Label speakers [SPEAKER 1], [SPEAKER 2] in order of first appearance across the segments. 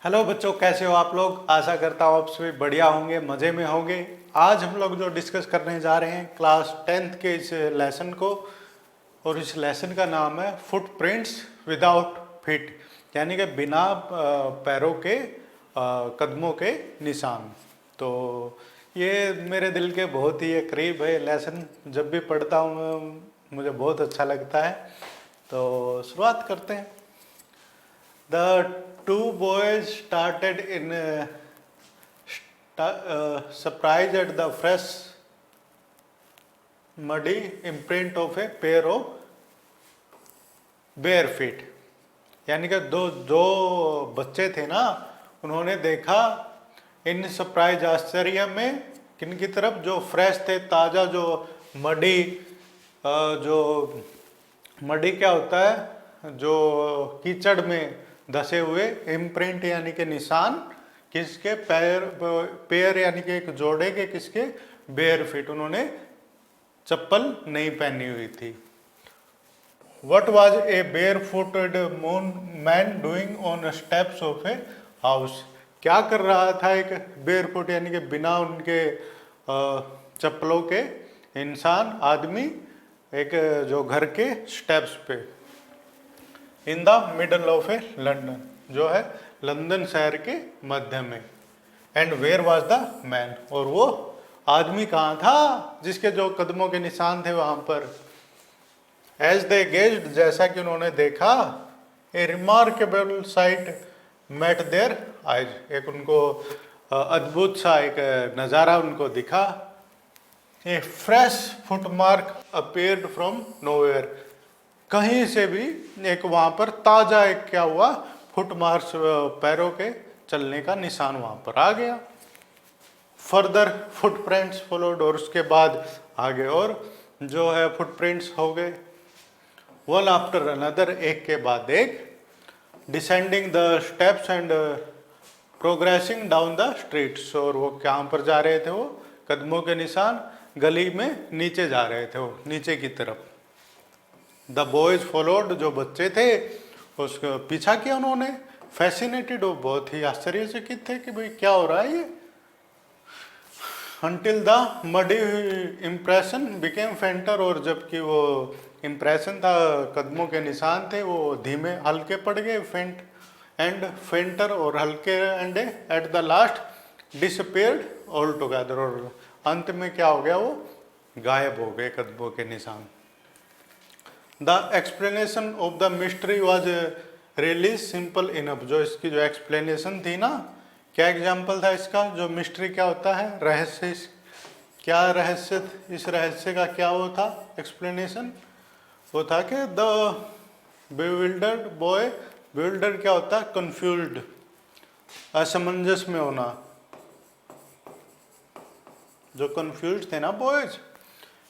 [SPEAKER 1] Hello बच्चों, कैसे हो आप लोग। आशा करता हूँ आप सभी बढ़िया होंगे, मज़े में होंगे। आज हम लोग जो डिस्कस करने जा रहे हैं क्लास 10th के इस लेसन को, और इस लेसन का नाम है फुटप्रिंट्स विदाउट फीट, यानी कि बिना पैरों के कदमों के निशान। तो ये मेरे दिल के बहुत ही करीब है लेसन। जब भी पढ़ता हूँ मुझे बहुत अच्छा लगता है। तो शुरुआत करते हैं। The two boys started in surprise at the fresh muddy imprint of a pair of bare feet। यानी कि दो बच्चे थे ना, उन्होंने देखा इन सरप्राइज आश्चर्य में किन की तरफ, जो फ्रेश थे, ताज़ा, जो मडी, जो मडी क्या होता है, जो कीचड़ में धसे हुए, इम्प्रिंट यानी कि निशान, किसके पैर यानी कि एक जोड़े के, किसके, बेयर फीट, उन्होंने चप्पल नहीं पहनी हुई थी। What was a barefooted man doing on steps of a house. क्या कर रहा था एक बेयर फुट यानी कि बिना उनके चप्पलों के इंसान, आदमी, एक जो घर के स्टेप्स पे। In the middle of a London, जो है लंदन शहर के मध्य में। And where was the man, और वो आदमी कहाँ था जिसके जो कदमों के निशान थे वहां पर। एज दे गेज्ड, जैसा कि उन्होंने देखा, a remarkable sight met their eyes, एक उनको अद्भुत सा एक नज़ारा उनको दिखा। A fresh footmark appeared from nowhere, कहीं से भी एक वहां पर ताजा एक क्या हुआ, फुटमार्क्स, पैरों के चलने का निशान वहां पर आ गया। फर्दर फुटप्रिंट्स फॉलोड, और उसके बाद आगे और जो है फुटप्रिंट्स हो गए, वन आफ्टर अनदर, एक के बाद एक, descending the steps and progressing down the streets, और वो कहाँ पर जा रहे थे, वो कदमों के निशान गली में नीचे जा रहे थे, वो नीचे की तरफ। द बॉयज फॉलोड, जो बच्चे थे उसका पीछा किया उन्होंने। फैसिनेटेड, वो बहुत ही आश्चर्यचकित थे कि भाई क्या हो रहा है ये। Until the muddy impression became फेंटर, और जबकि वो इम्प्रेशन था, कदमों के निशान थे, वो धीमे हल्के पड़ गए, फेंट एंड फेंटर, और हल्के, and at the last disappeared all together, और अंत में क्या हो गया, वो गायब हो गए कदमों के निशान। The explanation of the mystery was really simple enough, जो इसकी जो एक्सप्लेनेशन थी ना, क्या एग्जाम्पल था इसका, जो मिस्ट्री क्या होता है, रहस्य, क्या रहस्य, इस रहस्य का क्या वो था एक्सप्लेनेशन, वो था कि द bewildered बॉय, bewildered क्या होता है, कंफ्यूज्ड, असमंजस में होना, जो कंफ्यूज थे ना boys,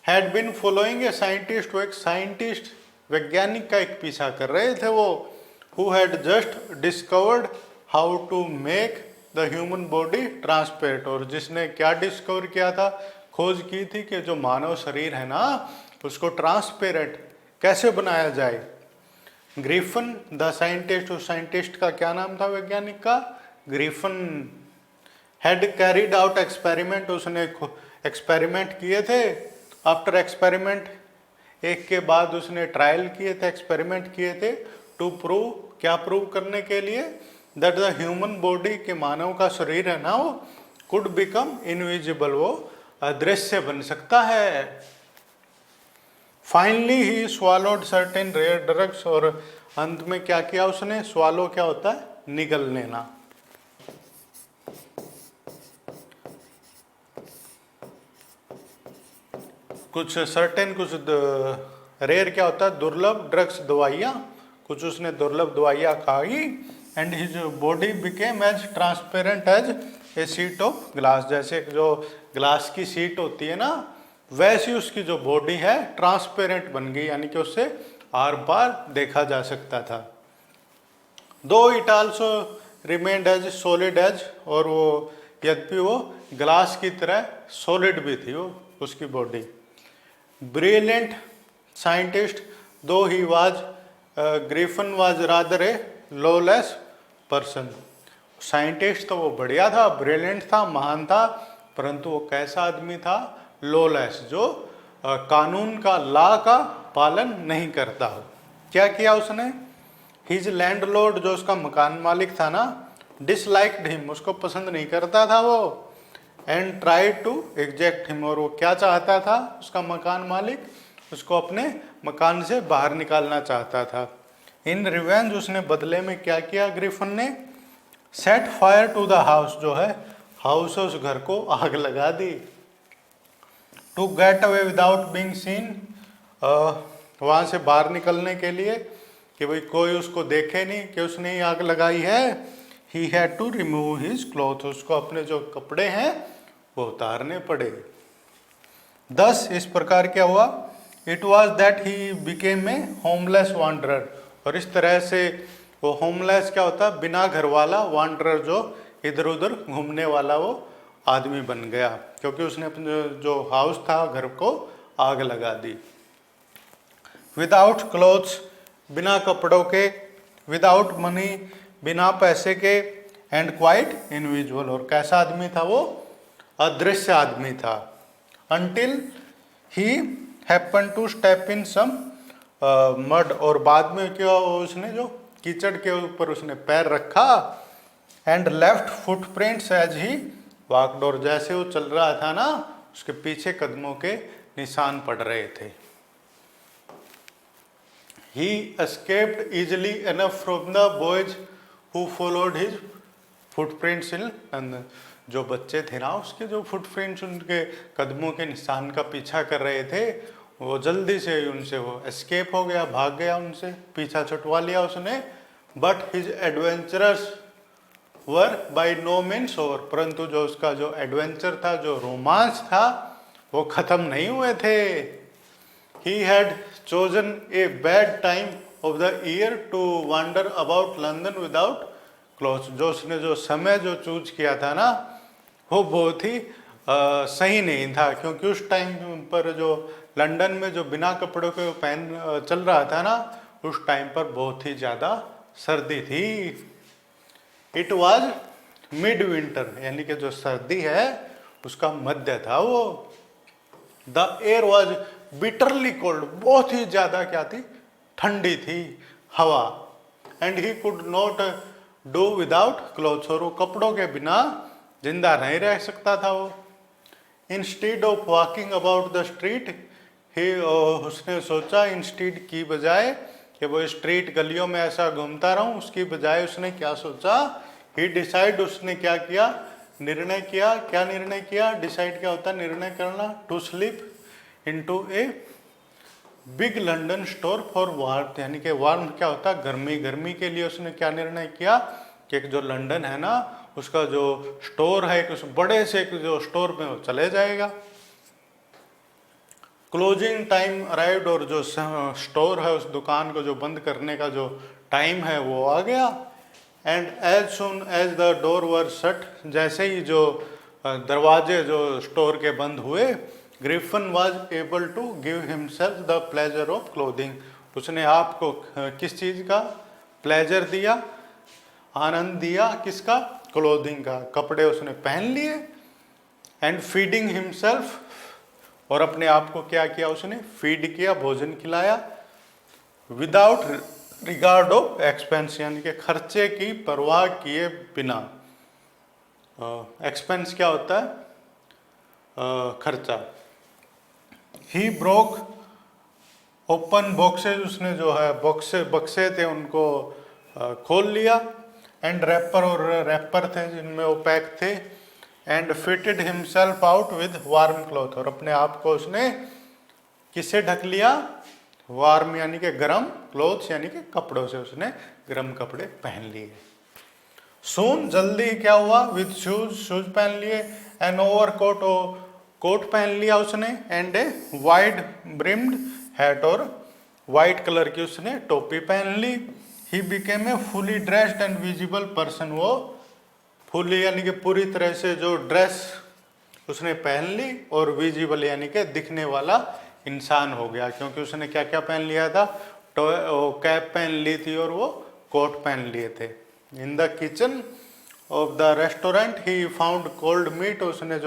[SPEAKER 1] had been following a scientist, वो एक साइंटिस्ट, वैज्ञानिक का एक पीछा कर रहे थे वो, who had just discovered how to make the human body transparent, और जिसने क्या डिस्कवर किया था, खोज की थी कि जो मानव शरीर है ना, उसको ट्रांसपेरेंट कैसे बनाया जाए। ग्रिफन द साइंटिस्ट, उस साइंटिस्ट का क्या नाम था वैज्ञानिक का, Griffin, had carried out experiment, उसने एक्सपेरिमेंट किए थे। आफ्टर एक्सपेरिमेंट, एक के बाद उसने ट्रायल किए थे, एक्सपेरिमेंट किए थे, टू प्रूव, क्या प्रूव करने के लिए, दैट द ह्यूमन बॉडी, के मानव का शरीर है ना, वो कुड बिकम इनविजिबल, वो अदृश्य बन सकता है। Finally he swallowed certain rare drugs, और अंत में क्या किया उसने, स्वॉलो क्या होता है, निगल लेना। कुछ सर्टेन, कुछ रेयर क्या होता है, दुर्लभ, ड्रग्स, दवाइयाँ, कुछ उसने दुर्लभ दवाइयाँ खाई। And his body became as transparent as a sheet of glass, जैसे जो ग्लास की शीट होती है ना, वैसी उसकी जो बॉडी है ट्रांसपेरेंट बन गई, यानी कि उससे आर पार देखा जा सकता था। Though it also remained as solid as, और वो यद्यपि वो ग्लास की तरह सॉलिड भी थी वो उसकी बॉडी। ब्रिलियंट साइंटिस्ट, दो he was, Griffin was rather A lawless person, scientist तो वो बढ़िया था, ब्रिलियंट था, महान था, परंतु वो कैसा आदमी था? लॉलेस, जो कानून का, लॉ का पालन नहीं करता हो। क्या किया उसने? हिज लैंडलॉर्ड, जो उसका मकान मालिक था ना, डिसलाइक्ड हिम, उसको पसंद नहीं करता था वो, and try to exact him, और वो क्या चाहता था उसका मकान मालिक? उसको अपने मकान से बाहर निकालना चाहता था। इन रिवेंज, उसने बदले में क्या किया ग्रिफिन ने? Set fire to the house, जो है हाउस, उस घर को आग लगा दी। To get away without being seen, वहाँ से बाहर निकलने के लिए, कि भाई कोई उसको देखे नहीं कि उसने ही आग लगाई है। He had to remove his cloth, उसको अपने जो कपड़े हैं वो उतारने पड़े। दस इस प्रकार क्या हुआ? It was that he became A homeless wanderer, और इस तरह से वो होमलेस क्या होता है? बिना घर वाला, वांडरर जो इधर उधर घूमने वाला वो आदमी बन गया, क्योंकि उसने अपने जो हाउस था, घर को आग लगा दी। विदाउट क्लोथ्स, बिना कपड़ों के, विदाउट मनी, बिना पैसे के, एंड क्वाइट इनविजुअल, और कैसा आदमी था वो? अदृश्य आदमी था। Until he happen to step in some mud, और बाद में क्या, उसने जो कीचड़ के ऊपर उसने पैर रखा, and left footprints as he walked, और जैसे वो चल रहा था ना, उसके पीछे कदमों के निशान पड़ रहे थे। He escaped easily enough from the boys who followed his footprints in London. जो बच्चे थे ना उसके, जो फुटप्रिंट्स, उनके कदमों के निशान का पीछा कर रहे थे, वो जल्दी से उनसे वो एस्केप हो गया, भाग गया, उनसे पीछा छुटवा लिया उसने। But his adventures were by no means over, परंतु जो उसका जो एडवेंचर था, जो रोमांच था, वो खत्म नहीं हुए थे। He had chosen a bad time of the year to wander about London without clothes. जो उसने जो समय जो चूज किया था ना, वो बहुत ही सही नहीं था, क्योंकि उस टाइम पर जो लंदन में जो बिना कपड़ों के पहन चल रहा था ना, उस टाइम पर बहुत ही ज़्यादा सर्दी थी। इट वॉज मिड विंटर, यानी कि जो सर्दी है उसका मध्य था वो। The air was bitterly cold, बहुत ही ज्यादा क्या थी? ठंडी थी हवा। And he could not do without clothes, और वो कपड़ों के बिना जिंदा नहीं रह सकता था वो। Instead of walking about the street, he, उसने सोचा, इंस्टीड की बजाय कि वो स्ट्रीट गलियों में ऐसा घूमता रहूं, उसकी बजाय उसने क्या सोचा? ही डिसाइड, उसने क्या किया? निर्णय किया। क्या निर्णय किया? डिसाइड क्या होता है? निर्णय करना। To sleep into a big London store for warm, यानी कि वार्म क्या होता है? गर्मी। गर्मी के लिए उसने क्या निर्णय किया कि एक जो लंदन है ना, उसका जो स्टोर है, उस बड़े से एक जो स्टोर में वो चले जाएगा। क्लोजिंग टाइम अराइव्ड, और जो स्टोर है, उस दुकान को जो बंद करने का जो टाइम है वो आ गया। And as soon as the door were shut, जैसे ही जो दरवाजे जो स्टोर के बंद हुए, Griffin was able to give himself the pleasure of clothing, उसने आपको किस चीज़ का प्लेजर दिया? आनंद दिया। किसका? क्लोथिंग का, कपड़े उसने पहन लिए। एंड फीडिंग हिमसेल्फ, और अपने आप को क्या किया? उसने फीड किया, भोजन खिलाया। विदाउट रिगार्ड ऑफ एक्सपेंस, यानी कि खर्चे की परवाह किए बिना। एक्सपेंस क्या होता है? खर्चा। ही ब्रोक ओपन बॉक्सेज, उसने जो है बक्से थे उनको खोल लिया। एंड रैपर, और रैपर थे जिनमें वो पैक थे। And fitted himself out with warm cloth, और अपने आप को उसने किससे ढक लिया? वार्म यानी कि गर्म, क्लोथ्स यानी कि कपड़ों से उसने गर्म कपड़े पहन लिए। सून जल्दी क्या हुआ? विद शूज, शूज पहन लिए। एन ओवर कोट, कोट पहन लिया उसने। And a wide brimmed hat, और वाइट कलर की उसने टोपी पहन ली। He became a fully dressed and visible person, वो फुली यानी कि पूरी तरह से जो ड्रेस उसने पहन ली, और विजिबल यानी कि दिखने वाला इंसान हो गया, क्योंकि उसने क्या क्या पहन लिया था? कैप पहन ली थी और वो कोट पहन लिए थे। In the kitchen of the restaurant he found cold meat, उसने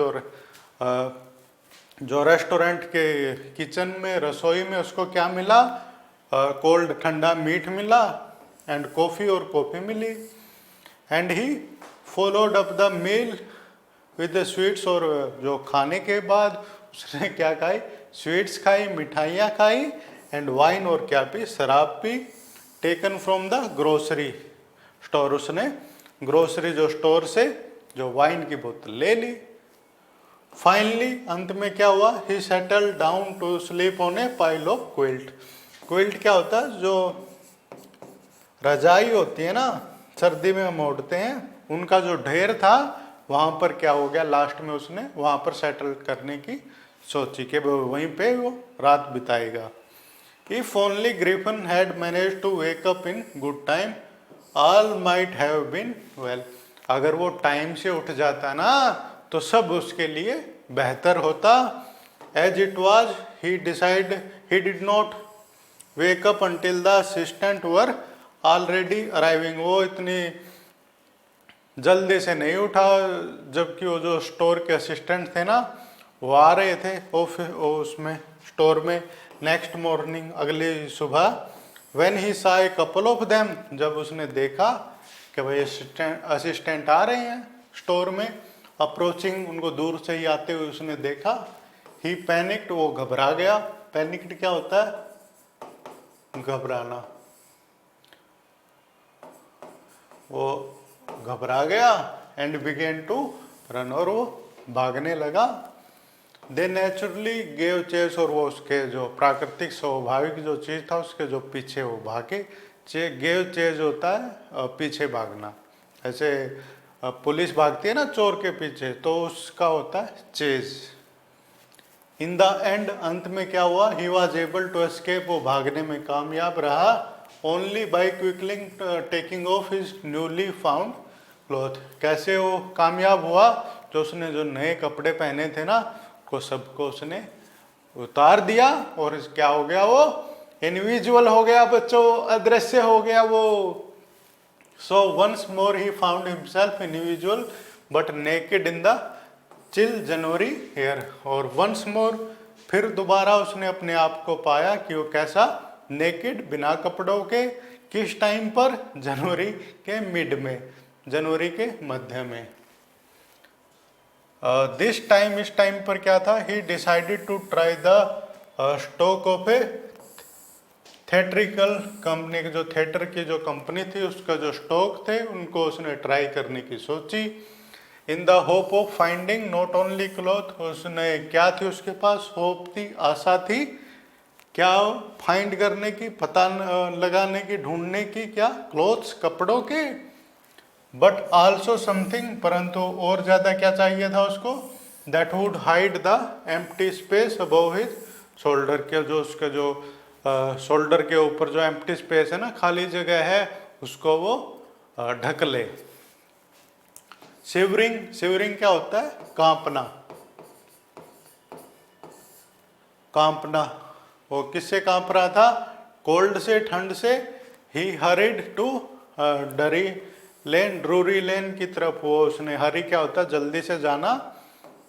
[SPEAKER 1] जो रेस्टोरेंट के किचन में, रसोई में उसको क्या मिला, कोल्ड ठंडा मीट मिला, एंड कॉफ़ी और कॉफ़ी मिली। And he followed up the meal with the sweets, और जो खाने के बाद उसने क्या खाई, स्वीट्स खाई, मिठाइयाँ खाई, एंड वाइन, और क्या पी, शराब P, taken from the grocery store, उसने ग्रोसरी जो स्टोर से जो वाइन की बोतल ले ली। फाइनली अंत में क्या हुआ, he settle down to sleep on a pile of quilt. Quilt क्या होता है, जो रजाई होती है ना, सर्दी में हम ओढ़ते हैं, उनका जो ढेर था वहाँ पर क्या हो गया, लास्ट में उसने वहाँ पर सेटल करने की सोची कि वो वहीं पे वो रात बिताएगा। If only Griffin had manage to wake up in good time all might have been well. अगर वो टाइम से उठ जाता ना तो सब उसके लिए बेहतर होता। As it was he did not wake up until the assistant were already arriving. वो इतनी जल्दी से नहीं उठा, जबकि वो जो स्टोर के असिस्टेंट थे ना वो आ रहे थे उसमें स्टोर में नेक्स्ट मॉर्निंग, अगली सुबह। व्हेन ही सा ए कपल ऑफ देम, जब उसने देखा कि भाई असिस्टेंट आ रहे हैं स्टोर में, अप्रोचिंग, उनको दूर से ही आते हुए उसने देखा। ही पैनिक्ड, वो घबरा गया। पैनिक्ड क्या होता है, घबराना। वो घबरा गया। एंड बिगेन टू रन, और वो भागने लगा। दे नेचुरली गेव चेस, और वो उसके जो प्राकृतिक स्वाभाविक जो चीज था उसके जो पीछे वो भागे। गेव चेज होता है पीछे भागना, ऐसे पुलिस भागती है ना चोर के पीछे, तो उसका होता है चेज। इन द एंड, अंत में क्या हुआ, he was able to escape, वो भागने में कामयाब रहा। Only by quickly taking off his newly found cloth. कैसे वो कामयाब हुआ, जो उसने जो नए कपड़े पहने थे ना को सबको उसने उतार दिया, और क्या हो गया, वो इनविजुअल हो गया बच्चों, अदृश्य हो गया वो। So once more he found himself individual but naked in the chill January air. और वंस मोर, फिर दोबारा उसने अपने आप को पाया कि वो कैसा, नेकेड, बिना कपड़ों के। किस टाइम पर, जनवरी के मिड में, जनवरी के मध्य में। दिस टाइम, इस टाइम पर क्या था, he decided to try the stock of a theatrical company, जो थिएटर की जो कंपनी थी उसका जो स्टॉक थे उनको उसने ट्राई करने की सोची। In the hope of finding not only cloth, उसने क्या थी उसके पास, होप थी, आशा थी, क्या फाइंड करने की, पता लगाने की, ढूंढने की, क्या, क्लॉथ्स, कपड़ों के। बट आल्सो समथिंग, परंतु और ज्यादा क्या चाहिए था उसको, that would hide the empty space above his shoulder के, जो उसके जो शोल्डर के ऊपर जो एम्प्टी स्पेस है ना, खाली जगह है, उसको वो ढक ले। शिवरिंग, शिवरिंग क्या होता है, कांपना, कांपना। वो किससे कांप रहा था, कोल्ड से, ठंड से। ही हरिड टू डरी लेन, ड्रूरी लेन की तरफ वो उसने, हरी क्या होता है, जल्दी से जाना।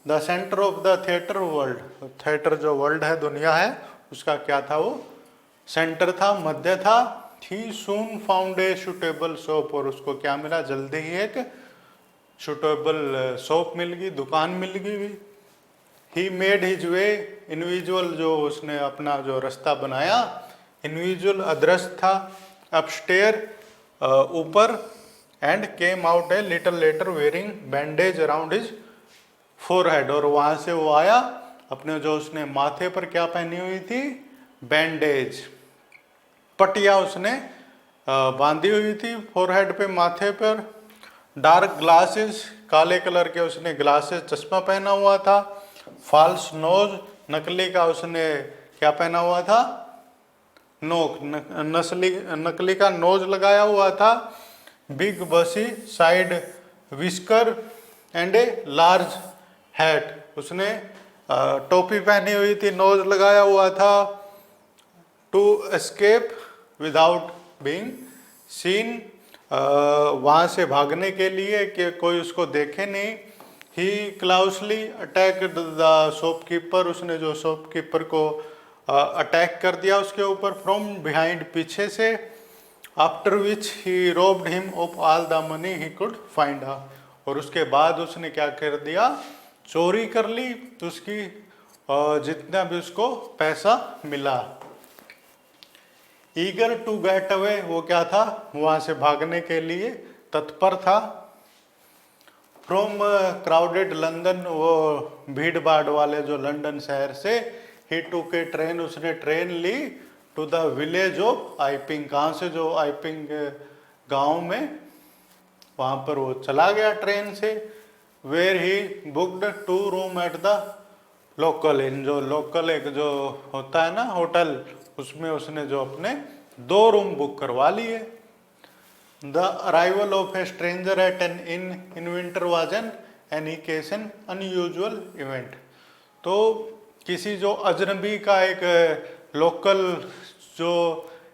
[SPEAKER 1] The centre of the theatre world, theatre जो वर्ल्ड है, दुनिया है, उसका क्या था, वो सेंटर था, मध्य था। ही सून फाउंड ए सुटेबल शॉप, और उसको क्या मिला, जल्दी ही एक सुटेबल शॉप मिल गई, दुकान मिल गई। He made his way, individual, जो उसने अपना जो रास्ता बनाया, इंडिविजुअल अदृश्य था, अपस्टेयर, ऊपर, and came out a little letter wearing bandage around his forehead, और वहां से वो आया, अपने जो उसने माथे पर क्या पहनी हुई थी, बैंडेज, पटिया उसने बांधी हुई थी फोरहेड पे, माथे पर। डार्क ग्लासेस, काले कलर के उसने ग्लासेस, चश्मा पहना हुआ था। फॉल्स नोज, नकली का उसने क्या पहना हुआ था, नोक, नकली का नोज लगाया हुआ था। Big bushy side whisker and a large hat, उसने टोपी पहनी हुई थी, नोज लगाया हुआ था। To escape without being seen, वहाँ से भागने के लिए कि कोई उसको देखे नहीं। ही क्लाउसली अटैक द शॉपकीपर, उसने जो शॉपकीपर को अटैक कर दिया उसके ऊपर फ्रॉम बिहाइंड, पीछे से। After which he robed him of all the money he could find, और उसके बाद उसने क्या कर दिया, चोरी कर ली उसकी जितना भी उसको पैसा मिला। ईगर टू गेट अवे, वो क्या था, वहां से भागने के लिए तत्पर था। फ्रॉम क्राउडेड लंदन, वो भीड़ भाड़ वाले जो लंदन शहर से, ही टूक ए ट्रेन, उसने ट्रेन ली to the village of Iping, कहाँ से, जो आइपिंग गांव में, वहां पर वो चला गया ट्रेन से। Where he booked 2 room at the local inn, जो लोकल एक जो होता है ना होटल, उसमें उसने जो अपने 2 रूम बुक करवा लिए। The arrival of a stranger at an inn winter was in any case an unusual event, तो किसी जो अजनबी का एक लोकल जो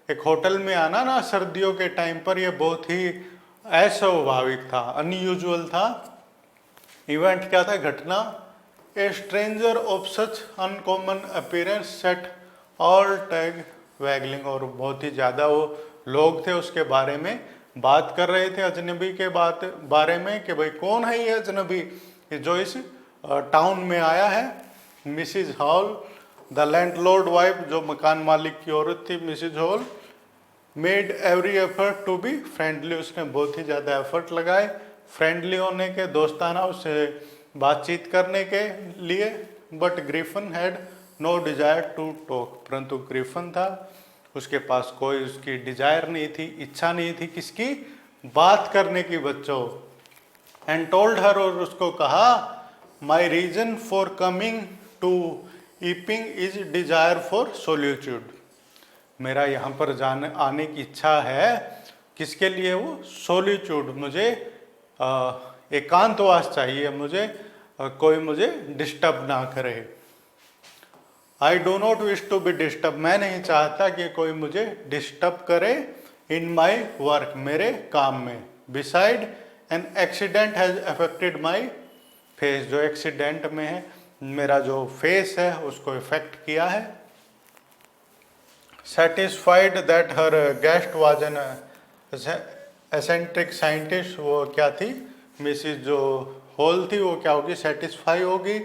[SPEAKER 1] एक होटल में आना ना सर्दियों के टाइम पर, ये बहुत ही अस्वाभाविक था, अनयूजुअल था। इवेंट क्या था, घटना, a stranger of such uncommon appearance set all tag wagging, और बहुत ही ज़्यादा वो लोग थे उसके बारे में बात कर रहे थे, अजनबी के बारे में, कि भाई कौन है ये अजनबी जो इस टाउन में आया है। Mrs Hall, the landlord wife, जो मकान मालिक की औरत थी, Mrs Hall, made every effort to be friendly, उसने बहुत ही ज़्यादा एफर्ट लगाए फ्रेंडली होने के, दोस्ताना उससे बातचीत करने के लिए। But Griffin had no desire to talk, परंतु ग्रिफन था, उसके पास कोई उसकी डिजायर नहीं थी, इच्छा नहीं थी किसकी, बात करने की बच्चों। एंड टोल्ड हर, और उसको कहा, my reason for coming to Iping is desire for solitude, मेरा यहाँ पर जाने आने की इच्छा है, किसके लिए, वो सोल्यूट्यूड, मुझे एकांतवास चाहिए, मुझे कोई मुझे डिस्टर्ब ना करे। I do not wish to be disturb, मैं नहीं चाहता कि कोई मुझे डिस्टर्ब करे इन माई वर्क, मेरे काम में। Beside an accident has affected my face, जो एक्सीडेंट में है मेरा जो फेस है उसको इफेक्ट किया है। Satisfied that her guest was an eccentric scientist, वो क्या थी, मिसिज जो हॉल थी, वो क्या होगी, सेटिस्फाई होगी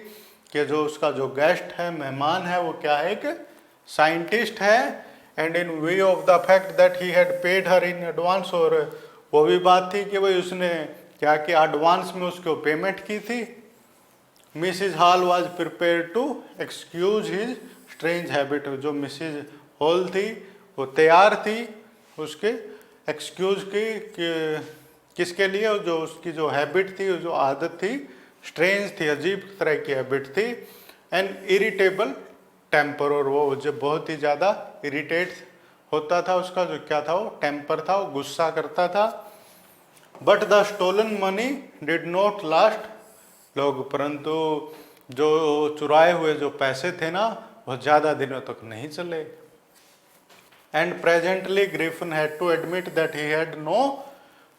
[SPEAKER 1] कि जो उसका जो गेस्ट है, मेहमान है, वो क्या है, एक साइंटिस्ट है। And in view of the fact that he had paid her in advance, और वो भी बात थी कि भाई उसने क्या किया, एडवांस में उसको पेमेंट की थी। Mrs Hall was prepare to excuse his strange habit, जो मिसिज हॉल थी वो तैयार थी उसके एक्सक्यूज की, किसके लिए, जो उसकी जो हैबिट थी, जो आदत थी, स्ट्रेंज थी, अजीब तरह की हैबिट थी। एन इरिटेबल टेम्पर, और वो जो बहुत ही ज़्यादा इरिटेट होता था, उसका जो क्या था, वो टेम्पर था, वो गुस्सा करता था। But the stolen money did not last long, परंतु जो चुराए हुए जो पैसे थे ना, वो ज़्यादा दिनों तक नहीं चले। And presently Griffin had to admit that he had no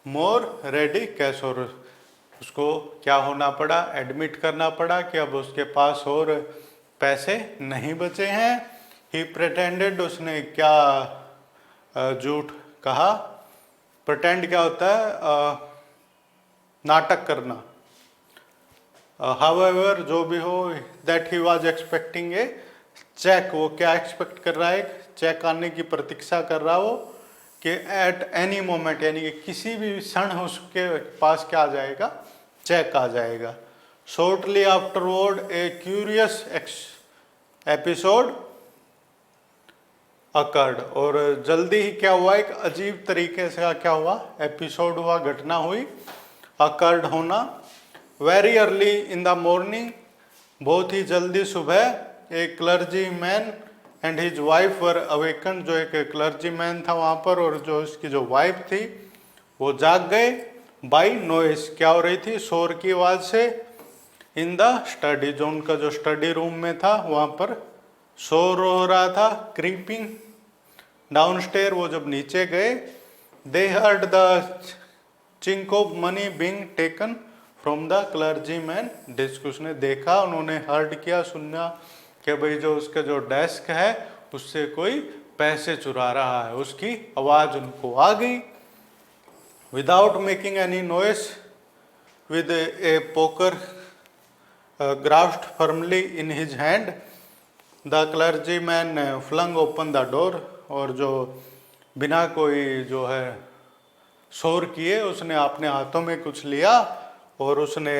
[SPEAKER 1] more ready cash, और उसको क्या होना पड़ा, एडमिट करना पड़ा कि अब उसके पास और पैसे नहीं बचे हैं। ही प्रिटेंडेड, उसने क्या झूठ कहा, प्रिटेंड क्या होता है, नाटक करना। हाउएवर, जो भी हो, that he was expecting a cheque, वो क्या एक्सपेक्ट कर रहा है, चेक आने की प्रतीक्षा कर रहा हो कि एट एनी मोमेंट, यानी कि किसी भी क्षण उसके पास क्या आ जाएगा, चेक आ जाएगा। शॉर्टली आफ्टरवर्ड ए क्यूरियस एपिसोड अकर्ड, और जल्दी ही क्या हुआ, एक अजीब तरीके से क्या हुआ, एपिसोड हुआ, घटना हुई, अकर्ड होना। Very early in the morning, बहुत ही जल्दी सुबह, एक clergy man and his wife were awaken, जो एक क्लर्जी मैन था वहाँ पर और जो उसकी जो वाइफ थी वो जाग गए। बाई नॉइस, क्या हो रही थी, शोर की आवाज़ से। इन द स्टडी, जो उनका जो स्टडी रूम में था वहाँ पर शोर हो रहा था। क्रीपिंग डाउनस्टेयर, वो जब नीचे गए, दे heard the chink of money being taken from the clergyman desk. उसने देखा, उन्होंने हर्ड किया, सुना कि भाई जो उसका जो डेस्क है उससे कोई पैसे चुरा रहा है, उसकी आवाज उनको आ गई। Without making any noise with a poker grasped firmly in his hand, the clergyman flung open the door। और जो बिना कोई जो है शोर किए उसने अपने हाथों में कुछ लिया और उसने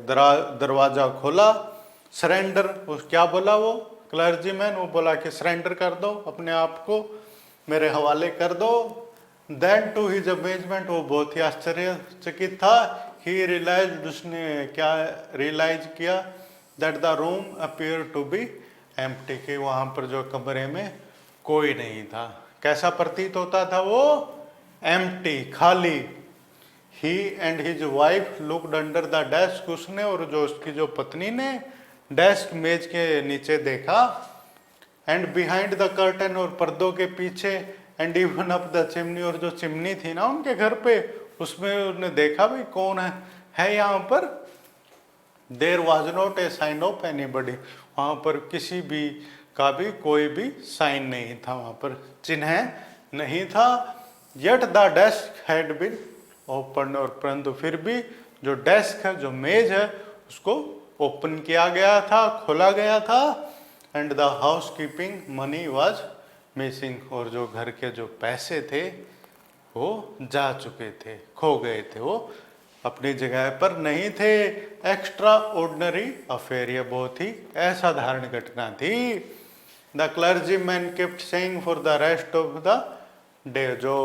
[SPEAKER 1] दरवाजा खोला। सरेंडर, उस क्या बोला वो क्लर्जीमैन, वो बोला कि सरेंडर कर दो, अपने आप को मेरे हवाले कर दो। देन टू हिज अमेजमेंट, वो बहुत ही आश्चर्यचकित था। ही रियलाइज्ड, उसने क्या रियलाइज किया, that the room appear to be empty, कि वहाँ पर जो कमरे में कोई नहीं था। कैसा प्रतीत होता था वो? एम्प्टी, खाली। He and his wife looked under the desk, उसने और जो उसकी जो पत्नी ने डेस्क मेज के नीचे देखा। एंड बिहाइंड द कर्टन, और पर्दों के पीछे। And even up the chimney, और जो चिमनी थी ना उनके घर पे, उसमें उन्होंने देखा भी कौन है यहाँ पर। There was not a sign of anybody, वहाँ पर किसी भी का भी कोई भी साइन नहीं था, वहाँ पर चिन्ह नहीं था। Yet the desk had been open, और परंतु फिर भी जो डेस्क है, जो मेज है, उसको ओपन किया गया था, खोला गया था। And the house keeping money was missing, और जो घर के जो पैसे थे वो जा चुके थे, खो गए थे, वो अपनी जगह पर नहीं थे। एक्स्ट्रा ऑर्डिनरी अफेयर, ये बहुत ही असाधारण घटना थी। The clergyman kept saying for the rest of the day, जो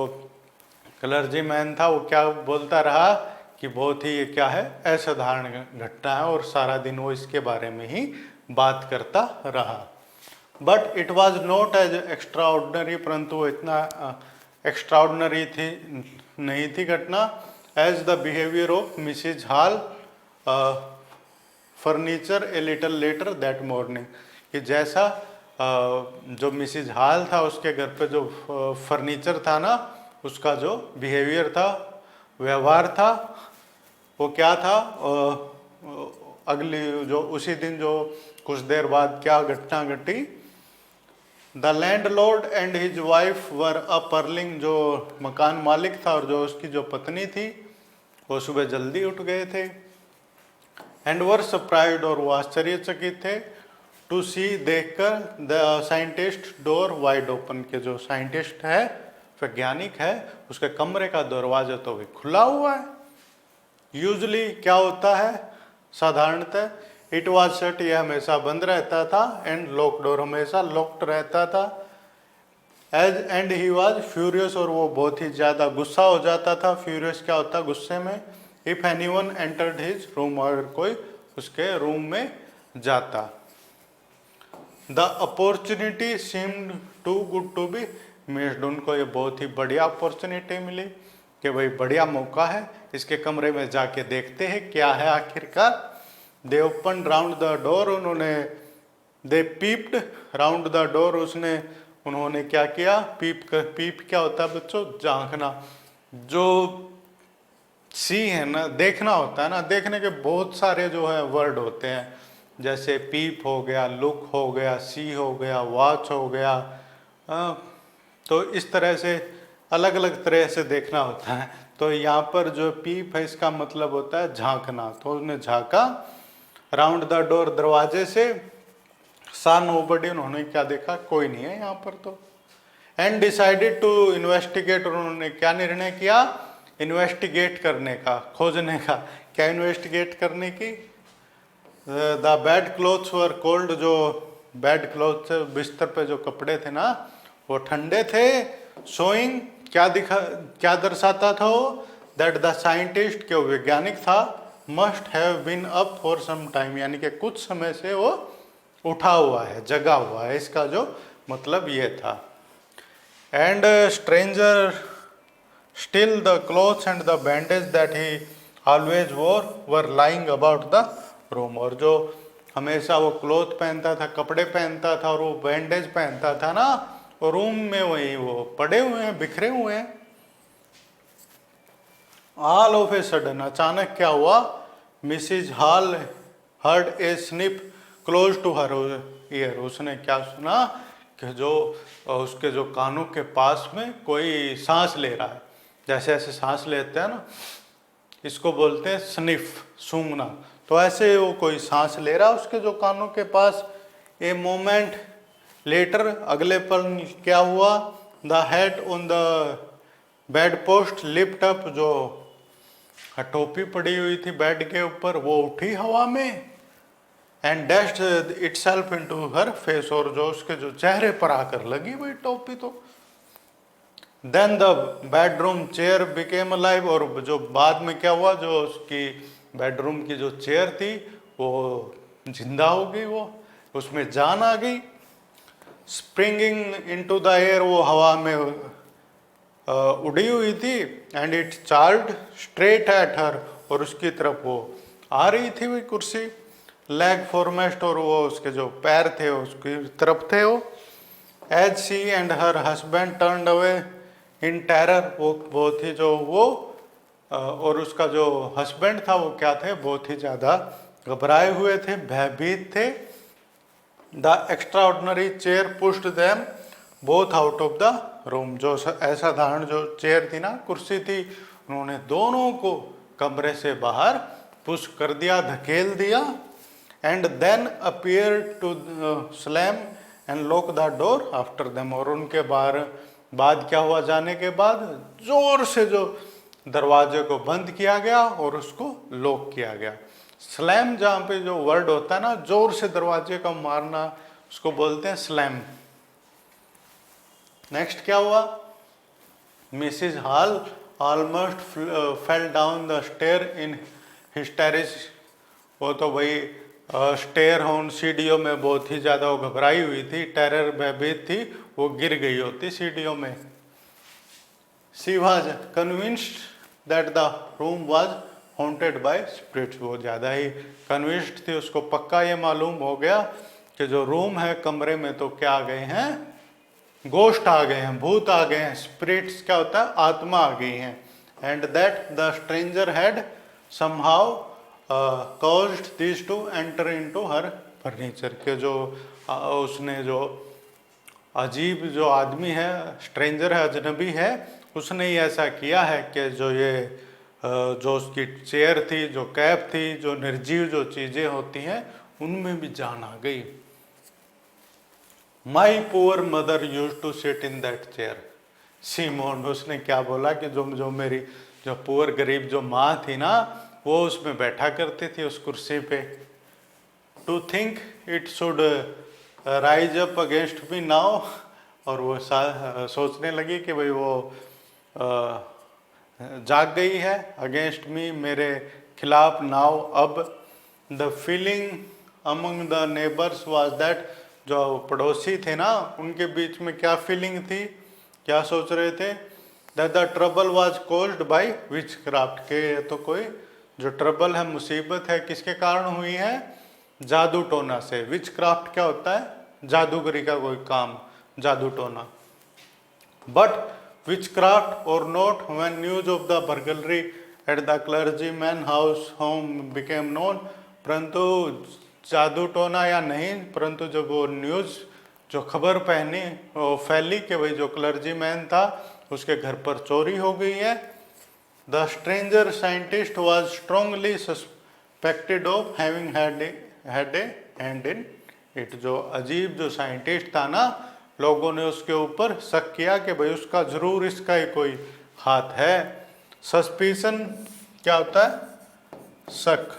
[SPEAKER 1] क्लर्जीमैन था वो क्या बोलता रहा कि बहुत ही ये क्या है, असाधारण घटना है, और सारा दिन वो इसके बारे में ही बात करता रहा। But it was not as extraordinary, परंतु वो इतना एक्स्ट्रा ऑर्डिनरी थी नहीं थी घटना। As the behaviour of Mrs Hall furniture a little later that morning, कि जैसा जो मिसिज हॉल था उसके घर पे जो फर्नीचर था ना, उसका जो बिहेवियर था, व्यवहार था, वो क्या था, अगली जो उसी दिन जो कुछ देर बाद क्या घटना घटी। The landlord and his wife were up Erling, जो मकान मालिक था और जो उसकी जो पत्नी थी वो सुबह जल्दी उठ गए थे। एंड वर सरप्राइज्ड, और वो आश्चर्यचकित थे। टू सी, देखकर, the scientist door wide open, के जो साइंटिस्ट है, वैज्ञानिक है, उसके कमरे का दरवाजा तो भी खुला हुआ है। यूजली क्या होता है, साधारणतः इट वॉज शट, यह हमेशा बंद रहता था। एंड लॉक डोर, हमेशा लॉक्ड रहता था। As and he was furious, और वो बहुत ही ज़्यादा गुस्सा हो जाता था। फ्यूरियस क्या होता है, गुस्से में। If anyone entered his room, अगर कोई उसके रूम में जाता। The opportunity seemed too good to be missed, उनको ये बहुत ही बढ़िया अपॉर्चुनिटी मिली कि भाई बढ़िया मौका है, इसके कमरे में जाके देखते हैं क्या है आखिरकार। दे ओपन राउंड द डोर, उन्होंने दे पीप्ड राउंड द डोर, उन्होंने क्या किया, पीप क्या होता है बच्चों, झांकना। जो सी है ना, देखना होता है ना, देखने के बहुत सारे जो है वर्ड होते हैं, जैसे पीप हो गया, लुक हो गया, सी हो गया, वॉच हो गया। तो इस तरह से अलग अलग तरह से देखना होता है। तो यहाँ पर जो पीप है इसका मतलब होता है झांकना। तो उसने झांका राउंड द डोर, दरवाजे से। सा नोबडी, उन्होंने क्या देखा, कोई नहीं है यहाँ पर तो। एंड डिसाइडेड टू इन्वेस्टिगेट, उन्होंने क्या निर्णय किया, इन्वेस्टिगेट करने का, खोजने का। क्या इन्वेस्टिगेट करने की? The bed clothes were cold, जो बेड क्लोथ बिस्तर पे जो कपड़े थे ना वो ठंडे थे। शोइंग क्या दर्शाता था वो, दैट द साइंटिस्ट, के वैज्ञानिक था, must have been up for some time, यानी कि कुछ समय से वो उठा हुआ है, जगा हुआ है, इसका जो मतलब ये था। And stranger still the clothes and the bandage that he always wore were lying about the room, और जो हमेशा वो क्लोथ पहनता था, कपड़े पहनता था, और वो बैंडेज पहनता था ना, और रूम में वही वो पड़े हुए हैं, बिखरे हुए हैं। ऑल ऑफ ए सडन, अचानक क्या हुआ, Mrs Hall heard a sniff close to her ear, उसने क्या सुना कि जो उसके जो कानों के पास में कोई सांस ले रहा है, जैसे ऐसे सांस लेते हैं ना, इसको बोलते हैं स्निफ, सूंघना। तो ऐसे वो कोई सांस ले रहा उसके जो कानों के पास। ए मोमेंट लेटर, अगले पल क्या हुआ, the head on the bed post lift up, जो टोपी पड़ी हुई थी बेड के ऊपर वो उठी हवा में, and dashed itself into her face, और जो उसके जो चेहरे पर आकर लगी वही टोपी। तो then the bedroom chair became alive, और जो बाद में क्या हुआ, जो उसकी बेडरूम की जो चेयर थी वो जिंदा हो गई, वो उसमें जान आ गई। स्प्रिंगिंग इनटू द एयर, वो हवा में उड़ी हुई थी, and it charged straight at her, और उसकी तरफ वो आ रही थी वही कुर्सी। लेग फॉरमेस्ट, और वो उसके जो पैर थे उसकी तरफ थे वो। As she and her husband turned away in terror, वो थी जो वो और उसका जो हस्बैंड था वो क्या थे, बहुत ही ज़्यादा घबराए हुए थे, भयभीत थे। The extraordinary chair pushed them both out of the room, जो असाधारण जो चेयर थी ना, कुर्सी थी, उन्होंने दोनों को कमरे से बाहर पुश कर दिया, धकेल दिया। And then appear to slam and lock the door after them, और उनके बाद क्या हुआ, जाने के बाद जोर से जो दरवाजे को बंद किया गया और उसको लॉक किया गया। स्लैम जहाँ पे जो वर्ड होता है ना, जोर से दरवाजे का मारना, उसको बोलते हैं स्लैम। नेक्स्ट क्या हुआ, Mrs Hall almost fell down the stair in hysterics, वो तो भाई स्टेयर उन सीढ़ियों में बहुत ही ज़्यादा वो घबराई हुई थी, टेरर भयभीत थी, वो गिर गई होती सीढ़ियों में। She was convinced that the room was haunted by spirits, वो ज़्यादा ही कन्विंस्ड थी, उसको पक्का ये मालूम हो गया कि जो रूम है कमरे में तो क्या आ गए हैं, गोस्ट आ गए हैं, भूत आ गए हैं। स्पिरिट्स क्या होता है, आत्मा आ गई हैं। And that the stranger had somehow caused this to enter into her furniture, के जो उसने जो अजीब जो आदमी है, स्ट्रेंजर है, अजनबी है, उसने ही ऐसा किया है कि जो ये जो उसकी चेयर थी, जो कैप थी, जो निर्जीव जो चीज़ें होती हैं उनमें भी जान आ गई। My poor mother use to sit in that chair, Simon, उसने क्या बोला कि जो मेरी जो पुअर गरीब जो माँ थी ना, वो उसमें बैठा करती थी उस कुर्सी पे। To think it should rise up against me now, और वो सोचने लगी कि भाई वो जाग गई है, अगेंस्ट मी, मेरे खिलाफ नाउ अब। The feeling among the neighbours was that, जो पड़ोसी थे ना उनके बीच में क्या फीलिंग थी, क्या सोच रहे थे, that the trouble was caused by which craft, के तो कोई जो ट्रबल है, मुसीबत है, किसके कारण हुई है, जादू टोना से। विच क्राफ्ट क्या होता है, जादूगरी का कोई काम, जादू टोना। But witchcraft or not, when news of the burglary at the clergyman house home became known, परंतु जादू टोना या नहीं, परंतु जब वो न्यूज़ जो खबर फैली कि भाई जो क्लर्जीमैन था उसके घर पर चोरी हो गई है, the stranger scientist was strongly suspected of having had a hand in it, जो अजीब जो साइंटिस्ट था ना, लोगों ने उसके ऊपर शक किया कि भाई उसका जरूर इसका ही कोई हाथ है। सस्पिशन क्या होता है, शक।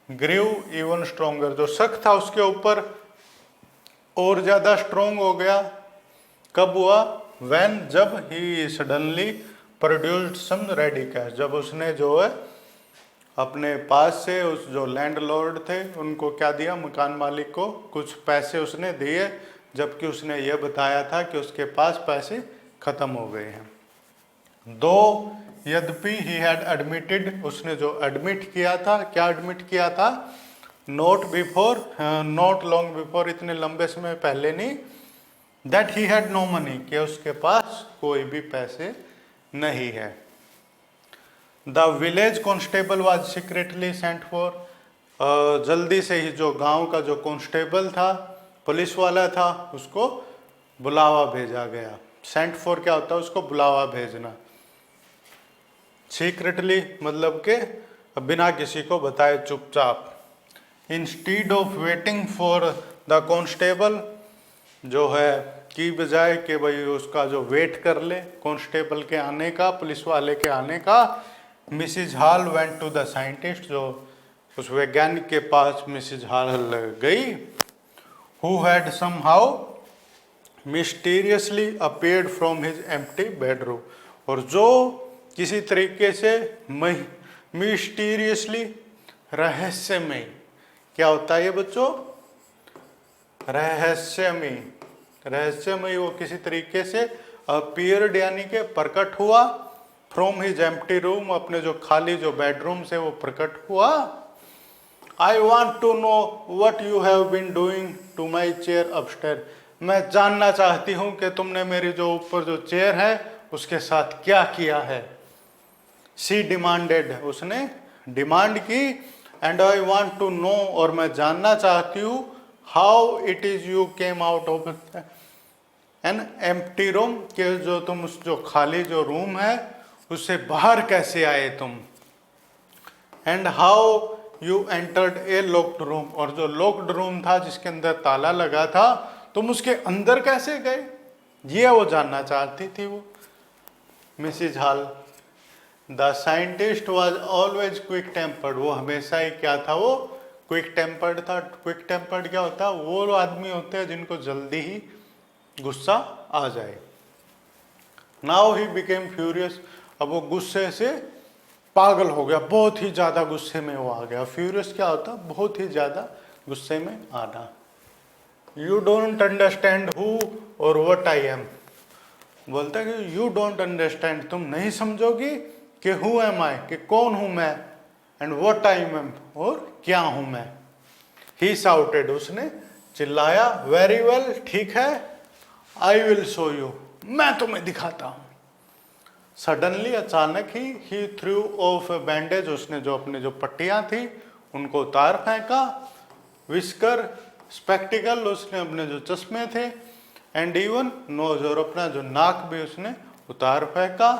[SPEAKER 1] ग्रीव इवन स्ट्रोंगर, जो शक था उसके ऊपर और ज्यादा स्ट्रोंग हो गया। कब हुआ, व्हेन, जब he suddenly produced some ready cash, जब उसने जो है अपने पास से उस जो लैंडलॉर्ड थे उनको क्या दिया, मकान मालिक को कुछ पैसे उसने दिए, जबकि उसने यह बताया था कि उसके पास पैसे खत्म हो गए हैं। दो यद्यपि ही हैड एडमिटेड, उसने जो एडमिट किया था, क्या एडमिट किया था, नॉट लॉन्ग बिफोर, इतने लंबे समय पहले नहीं, that he had no money, कि उसके पास कोई भी पैसे नहीं है। The village constable was secretly sent for, जल्दी से ही जो गांव का जो कांस्टेबल था, पुलिस वाला था, उसको बुलावा भेजा गया। सेंट फॉर क्या होता है, उसको बुलावा भेजना। सीक्रेटली मतलब के बिना किसी को बताए चुपचाप। Instead of waiting for the constable, जो है की बजाय कि भाई उसका जो वेट कर ले कांस्टेबल के आने का, पुलिस वाले के आने का, Mrs Hall went to the scientist, जो उस वैज्ञानिक के पास मिसिज हॉल गई। Who had somehow mysteriously appeared from his empty bedroom, और जो किसी तरीके से मिस्टीरियसली, रहस्यमय, क्या होता है ये बच्चों, रहस्यमय, रहस्यमय वो किसी तरीके से अपीयर्ड यानी कि प्रकट हुआ, फ्रॉम हिज एम्प्टी रूम, अपने जो खाली जो बेडरूम से वो प्रकट हुआ। I want to know what you have been doing to my chair upstair, मैं जानना चाहती हूँ कि तुमने मेरी जो ऊपर जो चेयर है उसके साथ क्या किया है। शी डिमांडेड, उसने डिमांड की। And I want to know, और मैं जानना चाहती हूँ, how it is you came out of an empty room, के जो तुम उस जो खाली जो रूम है उससे बाहर कैसे आए तुम। And how you entered A locked room, और जो लॉक्ड रूम था जिसके अंदर ताला लगा था, तुम उसके अंदर कैसे गए, ये वो जानना चाहती थी वो Mrs Hall. The scientist was always quick tempered, वो हमेशा ही क्या था, वो क्विक टेम्पर्ड था। क्विक टेम्पर्ड क्या होता है, वो आदमी होते हैं जिनको जल्दी ही गुस्सा आ जाए। नाउ ही बिकेम फ्यूरियस, अब वो गुस्से से पागल हो गया, बहुत ही ज्यादा गुस्से में वो आ गया। फ्यूरियस क्या होता है, बहुत ही ज्यादा गुस्से में आना। यू डोंट अंडरस्टैंड हु और व्हाट आई एम, बोलता है कि यू डोंट अंडरस्टैंड, तुम नहीं समझोगी कि हु एम आई, कि कौन हूं मैं, एंड व्हाट आई एम, और क्या हूं मैं। ही शाउटेड, उसने चिल्लाया, वेरी वेल, ठीक है, आई विल शो यू, मैं तुम्हें दिखाता हूं। सडनली, अचानक ही थ्रू ऑफ बैंडेज, उसने जो अपने जो पट्टियां थी उनको उतार फेंका। विस्कर, स्पेक्टिकल, उसने अपने जो चश्मे थे, एंड इवन नोज, और अपना जो नाक भी उसने उतार फेंका।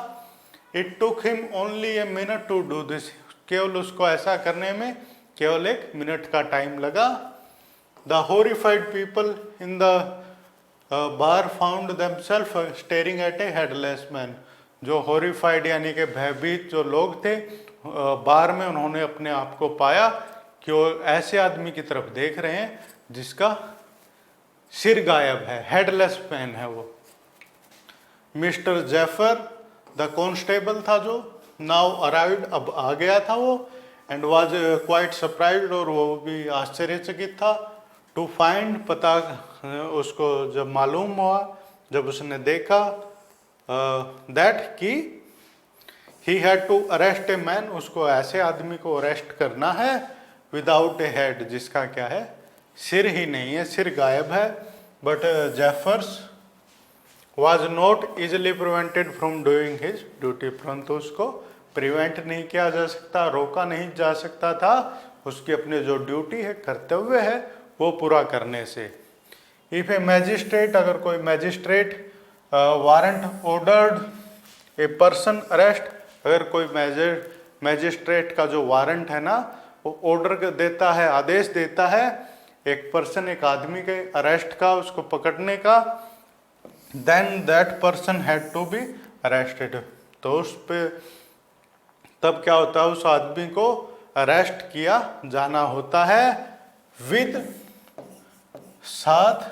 [SPEAKER 1] It took him only a minute to do this, केवल उसको ऐसा करने में केवल 1 मिनट का टाइम लगा। The horrified people in the bar found themselves staring at a headless man, जो हॉरिफाइड यानी कि भयभीत जो लोग थे बार में, उन्होंने अपने आप को पाया कि वो ऐसे आदमी की तरफ देख रहे हैं जिसका सिर गायब है, हेडलेस मैन है वो। मिस्टर जेफर द कांस्टेबल था जो नाउ अराइव्ड, अब आ गया था वो, एंड वाज क्वाइट सरप्राइज्ड, और वो भी आश्चर्यचकित था। टू फाइंड, पता उसको जब मालूम हुआ, जब उसने देखा दैट कि he had to arrest a man, उसको ऐसे आदमी को अरेस्ट करना है विदाउट ए हेड, जिसका क्या है, सिर ही नहीं है, सिर गायब है। But Jeffers was not easily prevented from doing his duty, परंतु उसको प्रिवेंट नहीं किया जा सकता, रोका नहीं जा सकता था उसकी अपने जो ड्यूटी है, कर्तव्य है, वो पूरा करने से। इफ ए मैजिस्ट्रेट, अगर कोई magistrate warrant ordered a person arrest, अगर कोई मैजिस्ट्रेट का जो वारंट है ना, वो ऑर्डर देता है, आदेश देता है एक पर्सन, एक आदमी के अरेस्ट का, उसको पकड़ने का, then that person had to be arrested, तो उस पे तब क्या होता है, उस आदमी को अरेस्ट किया जाना होता है, विद, साथ,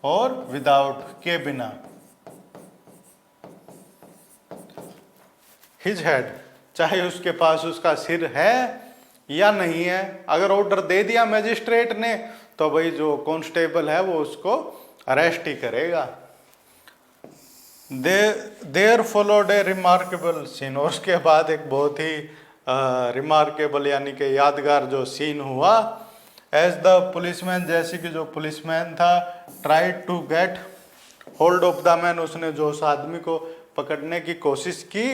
[SPEAKER 1] और विदाउट, के बिना। हिज हेड, चाहे उसके पास उसका सिर है या नहीं है, अगर ऑर्डर दे दिया मैजिस्ट्रेट ने तो भाई जो कांस्टेबल है वो उसको अरेस्ट ही करेगा। There followed a remarkable scene, और उसके बाद एक बहुत ही रिमार्केबल यानी कि यादगार जो सीन हुआ। एज द पुलिसमैन, जैसे कि जो पुलिसमैन था, try to get hold of the man, उसने जो उस आदमी को पकड़ने की कोशिश की,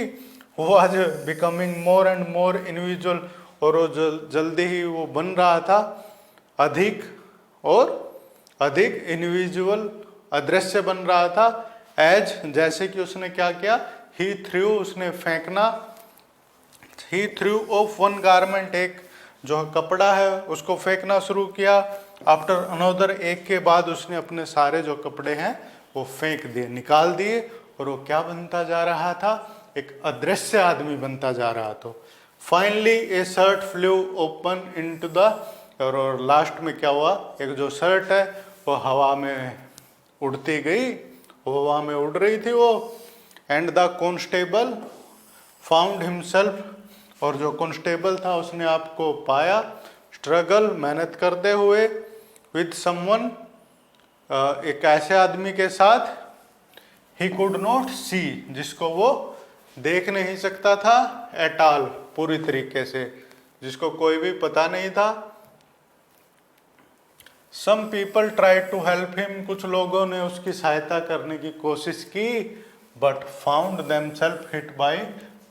[SPEAKER 1] was becoming more and more individual, और वो जल्दी ही वो बन रहा था अधिक और अधिक इंडिविजुअल, अदृश्य बन रहा था। एज जैसे कि उसने क्या किया, ही थ्रू उसने फेंकना, ही थ्रू ऑफ वन गारमेंट एक जो कपड़ा है उसको फेंकना शुरू किया। आफ्टर अनदर एक के बाद उसने अपने सारे जो कपड़े हैं वो फेंक दिए, निकाल दिए, और वो क्या बनता जा रहा था, एक अदृश्य आदमी बनता जा रहा था। Finally A shirt flu open into the, और लास्ट में क्या हुआ, एक जो शर्ट है वो हवा में उड़ती गई, वो हवा में उड़ रही थी वो। And the constable found himself, और जो कॉन्स्टेबल था उसने आपको पाया, स्ट्रगल मेहनत करते हुए, विद समवन एक ऐसे आदमी के साथ, ही कुड नॉट सी जिसको वो देख नहीं सकता था, एट ऑल पूरी तरीके से, जिसको कोई भी पता नहीं था। Some people try to help him, कुछ लोगों ने उसकी सहायता करने की कोशिश की, but found themselves hit by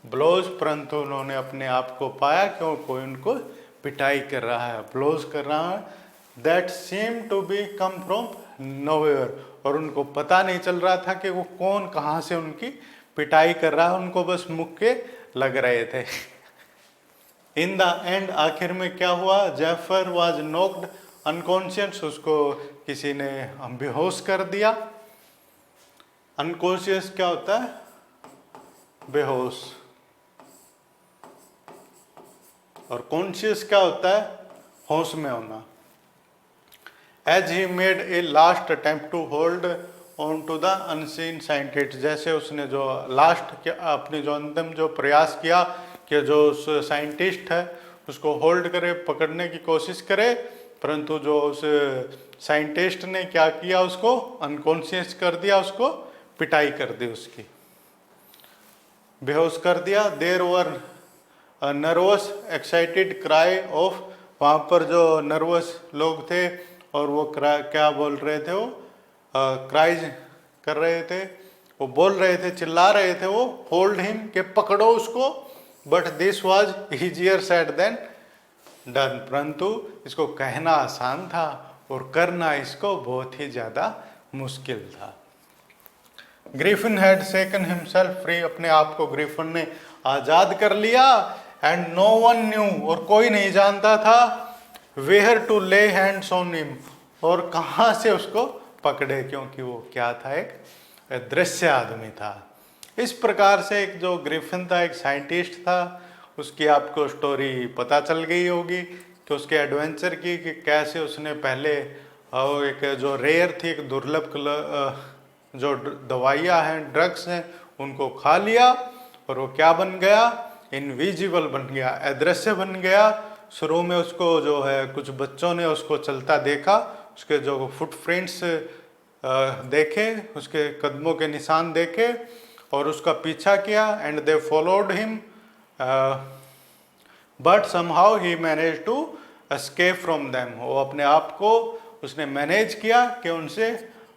[SPEAKER 1] blows, परंतु उन्होंने अपने आप को पाया कि कोई उनको पिटाई कर रहा है, ब्लोज कर रहा है, that seem to be come from nowhere, और उनको पता नहीं चल रहा था कि वो कौन कहाँ से उनकी पिटाई कर रहा है, उनको बस मुक्के लग रहे थे। इन द एंड आखिर में क्या हुआ, जेफर वाज नॉक्ड अनकॉन्शियस, उसको किसी ने बेहोश कर दिया। अनकॉन्शियस क्या होता है, बेहोश, और कॉन्शियस क्या होता है, होश में होना। As he made a last attempt to hold on to the unseen scientist, जैसे उसने जो लास्ट अपने जो अंतिम जो प्रयास किया कि जो उस साइंटिस्ट है उसको होल्ड करे, पकड़ने की कोशिश करे, परंतु जो उस साइंटिस्ट ने क्या किया, उसको अनकॉन्शियस कर दिया, उसको पिटाई कर दी, उसकी बेहोश कर दिया। देर वर नर्वस एक्साइटेड क्राई ऑफ, वहाँ पर जो नर्वस लोग थे और वो क्या बोल रहे थे, वो क्राइज कर रहे थे, वो बोल रहे थे, चिल्ला रहे थे वो, होल्ड हिम के पकड़ो उसको, but this was easier said than done, परंतु इसको कहना आसान था और करना इसको बहुत ही ज़्यादा मुश्किल था। ग्रिफिन हैड सेकन हिमसेल्फ फ्री, अपने आप को ग्रिफिन ने आज़ाद कर लिया। एंड नो वन न्यू, और कोई नहीं जानता था, वेयर टू ले हैंड्स ऑन हिम, और कहाँ से उसको पकड़े, क्योंकि वो क्या था, एक अदृश्य आदमी था। इस प्रकार से एक जो ग्रिफिन था, एक साइंटिस्ट था, उसकी आपको स्टोरी पता चल गई होगी कि उसके एडवेंचर की, कि कैसे उसने पहले एक जो रेयर थी, एक दुर्लभ जो दवाइयाँ हैं, ड्रग्स हैं, उनको खा लिया, और वो क्या बन गया, इनविजिबल बन गया, अदृश्य बन गया। शुरू में उसको जो है कुछ बच्चों ने उसको चलता देखा, उसके जो फुटप्रिंट्स देखे, उसके कदमों के निशान देखे, और उसका पीछा किया, and they followed him, but somehow he manage to escape from them, वो अपने आप को उसने मैनेज किया कि उनसे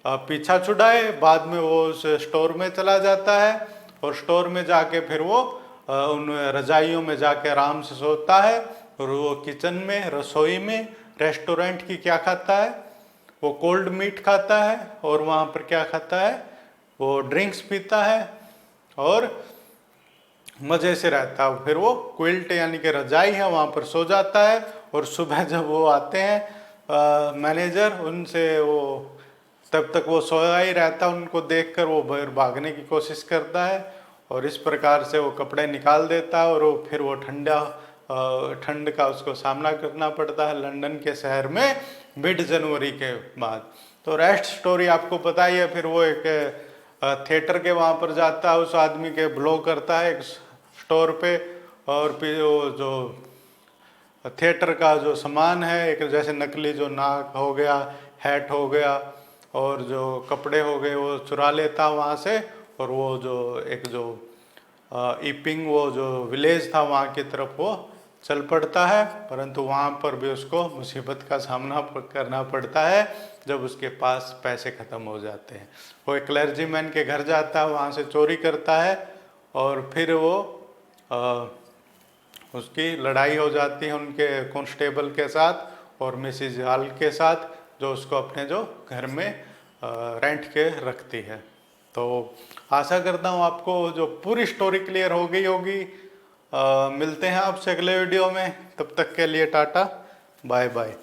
[SPEAKER 1] पीछा छुड़ाए। बाद में वो उस स्टोर में चला जाता है, और स्टोर में जाके फिर वो उन रजाइयों में जाके आराम से सोता है, और वो किचन में, रसोई में, रेस्टोरेंट की क्या खाता है, वो कोल्ड मीट खाता है, और वहाँ पर क्या खाता है, वो ड्रिंक्स पीता है, और मज़े से रहता है। फिर वो क्विल्ट यानी कि रजाई है, वहाँ पर सो जाता है, और सुबह जब वो आते हैं मैनेजर, उनसे वो तब तक वो सोया ही रहता, उनको देखकर वो भागने की कोशिश करता है, और इस प्रकार से वो कपड़े निकाल देता है, और वो फिर वो ठंड का उसको सामना करना पड़ता है लंदन के शहर में मिड जनवरी के बाद। तो रेस्ट स्टोरी आपको पता ही है। फिर वो एक थिएटर के वहाँ पर जाता है, उस आदमी के ब्लो करता है एक स्टोर पे, और फिर वो जो थिएटर का जो सामान है, एक जैसे नकली जो नाक हो गया, हैट हो गया, और जो कपड़े हो गए, वो चुरा लेता वहाँ से, और वो जो एक जो ईपिंग वो जो विलेज था वहाँ की तरफ वो चल पड़ता है, परंतु वहाँ पर भी उसको मुसीबत का सामना करना पड़ता है जब उसके पास पैसे ख़त्म हो जाते हैं। वो एक क्लर्जीमैन के घर जाता है, वहाँ से चोरी करता है, और फिर वो उसकी लड़ाई हो जाती है उनके कांस्टेबल के साथ और मिसिज हॉल के साथ, जो उसको अपने जो घर में रेंट के रखती है। तो आशा करता हूँ आपको जो पूरी स्टोरी क्लियर हो गई होगी। मिलते हैं आपसे अगले वीडियो में, तब तक के लिए टाटा बाय बाय।